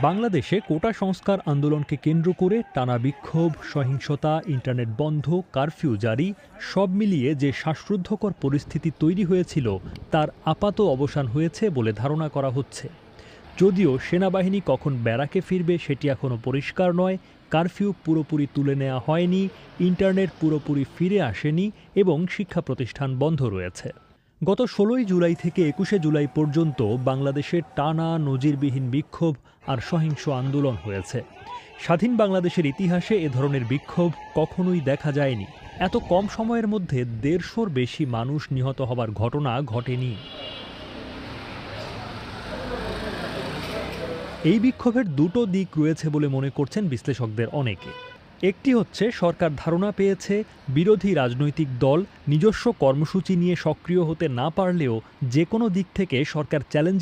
বাংলাদেশে কোটা সংস্কার আন্দোলনকে কেন্দ্র করে টানা বিক্ষোভ, সহিংসতা, ইন্টারনেট বন্ধ, কারফিউ জারি সব মিলিয়ে যে শ্বাসরুদ্ধকর পরিস্থিতি তৈরি হয়েছিল তার আপাত অবসান হয়েছে বলে ধারণা করা হচ্ছে। যদিও সেনাবাহিনী কখন ব্যারাকে ফিরবে সেটি এখনও পরিষ্কার নয়, কারফিউ পুরোপুরি তুলে নেওয়া হয়নি, ইন্টারনেট পুরোপুরি ফিরে আসেনি এবং শিক্ষা প্রতিষ্ঠান বন্ধ রয়েছে। গত ১৬ই জুলাই থেকে ২১শে জুলাই পর্যন্ত বাংলাদেশে টানা নজিরবিহীন বিক্ষোভ আর সহিংস আন্দোলন হয়েছে। স্বাধীন বাংলাদেশের ইতিহাসে এ ধরনের বিক্ষোভ কখনোই দেখা যায়নি। এত কম সময়ের মধ্যে ১৫০'র বেশি মানুষ নিহত হবার ঘটনা ঘটেনি। এই বিক্ষোভের দুটো দিক রয়েছে বলে মনে করছেন বিশ্লেষকদের অনেকে। একটি হচ্ছে সরকার ধারণা পেয়েছে বিরোধী রাজনৈতিক দল নিজস্ব কর্মসূচি নিয়ে সক্রিয় হতে না পারলেও যে কোনো দিক থেকে সরকার চ্যালেঞ্জের